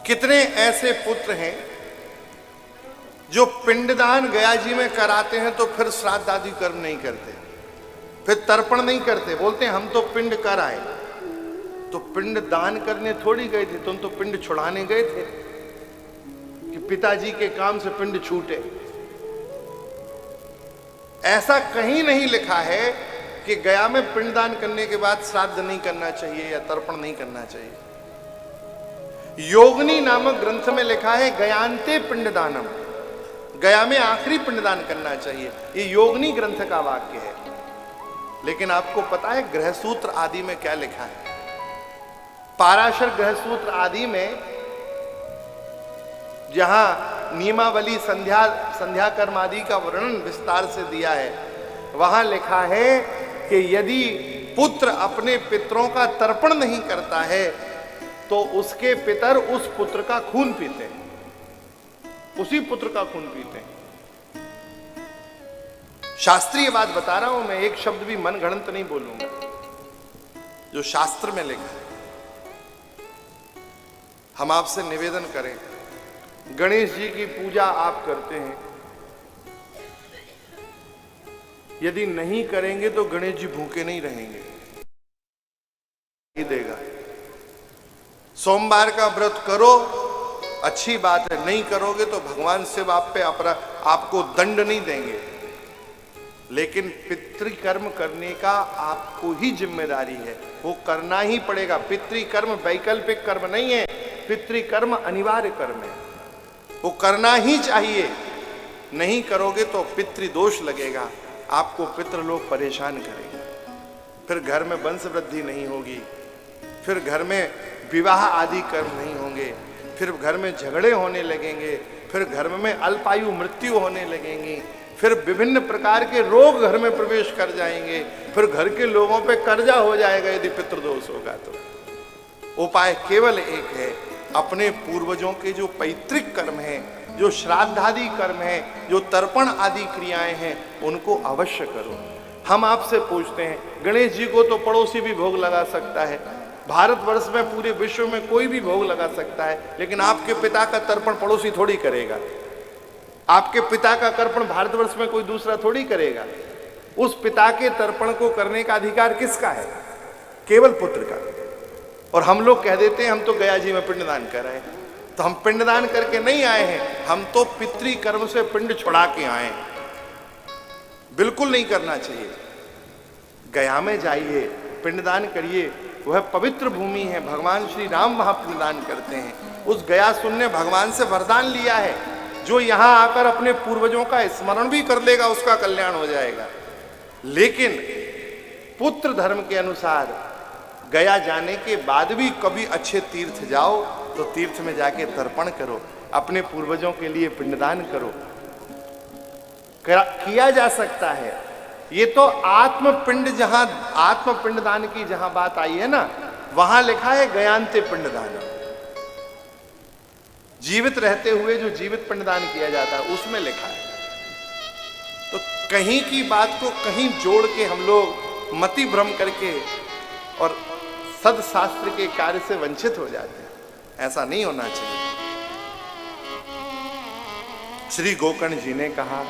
कितने ऐसे पुत्र हैं जो पिंडदान गया जी में कराते हैं तो फिर श्राद्ध आदि कर्म नहीं करते, फिर तर्पण नहीं करते, बोलते हैं हम तो पिंड कर आए। तो पिंड दान करने थोड़ी गए थे, तुम तो पिंड छुड़ाने गए थे कि पिताजी के काम से पिंड छूटे। ऐसा कहीं नहीं लिखा है कि गया में पिंडदान करने के बाद श्राद्ध नहीं करना चाहिए या तर्पण नहीं करना चाहिए। योगनी नामक ग्रंथ में लिखा है गयांते पिंडदानम, गया में आखिरी पिंडदान करना चाहिए। ये योगनी ग्रंथ का वाक्य है। लेकिन आपको पता है गृहसूत्र आदि में क्या लिखा है? पाराशर गृहसूत्र आदि में जहां नियमावली संध्या कर्म आदि का वर्णन विस्तार से दिया है, वहां लिखा है कि यदि पुत्र अपने पितरों का तर्पण नहीं करता है तो उसके पितर उस पुत्र का खून पीते हैं, उसी पुत्र का खून पीते हैं। शास्त्रीय बात बता रहा हूं मैं, एक शब्द भी मनगढ़ंत नहीं बोलूंगा, जो शास्त्र में लिखा है। हम आपसे निवेदन करें, गणेश जी की पूजा आप करते हैं, यदि नहीं करेंगे तो गणेश जी भूखे नहीं रहेंगे, नहीं देगा। सोमवार का व्रत करो, अच्छी बात है, नहीं करोगे तो भगवान शिव आप पे आपको दंड नहीं देंगे। लेकिन पितृकर्म करने का आपको ही जिम्मेदारी है, वो करना ही पड़ेगा। पितृकर्म वैकल्पिक कर्म नहीं है, पितृकर्म अनिवार्य कर्म है, वो करना ही चाहिए। नहीं करोगे तो पितृदोष लगेगा, आपको पितृलोक परेशान करेंगे, फिर घर में वंश वृद्धि नहीं होगी, फिर घर में विवाह आदि कर्म नहीं होंगे, फिर घर में झगड़े होने लगेंगे, फिर घर में अल्पायु मृत्यु होने लगेंगी, फिर विभिन्न प्रकार के रोग घर में प्रवेश कर जाएंगे, फिर घर के लोगों पे कर्जा हो जाएगा यदि पितृदोष होगा तो। उपाय केवल एक है, अपने पूर्वजों के जो पैतृक कर्म हैं, जो श्राद्ध आदि कर्म हैं, जो तर्पण आदि क्रियाएं हैं, उनको अवश्य करो। हम आपसे पूछते हैं, गणेश जी को तो पड़ोसी भी भोग लगा सकता है, भारतवर्ष में पूरे विश्व में कोई भी भोग लगा सकता है, लेकिन आपके पिता का तर्पण पड़ोसी थोड़ी करेगा, आपके पिता का तर्पण भारतवर्ष में कोई दूसरा थोड़ी करेगा। उस पिता के तर्पण को करने का अधिकार किसका है? केवल पुत्र का। और हम लोग कह देते हैं हम तो गया जी में पिंडदान कर रहे हैं, तो हम पिंडदान करके नहीं आए हैं, हम तो पितृकर्म से पिंड छुड़ा के आए हैं। बिल्कुल नहीं करना चाहिए। गया में जाइए, पिंडदान करिए, वह पवित्र भूमि है, भगवान श्री राम वहां पिंडदान करते हैं। उस गयासुर ने भगवान से वरदान लिया है, जो यहां आकर अपने पूर्वजों का स्मरण भी कर लेगा उसका कल्याण हो जाएगा। लेकिन पुत्र धर्म के अनुसार गया जाने के बाद भी कभी अच्छे तीर्थ जाओ तो तीर्थ में जाके तर्पण करो, अपने पूर्वजों के लिए पिंडदान करो, किया जा सकता है। ये तो आत्मपिंड, जहां आत्मपिंडदान की जहां बात आई है ना, वहां लिखा है गयांते पिंडदान। जीवित रहते हुए जो जीवित पिंडदान किया जाता है उसमें लिखा है। तो कहीं की बात को कहीं जोड़ के हम लोग मति भ्रम करके और सदशास्त्र के कार्य से वंचित हो जाते हैं। ऐसा नहीं होना चाहिए। श्री गोकर्ण जी ने कहा,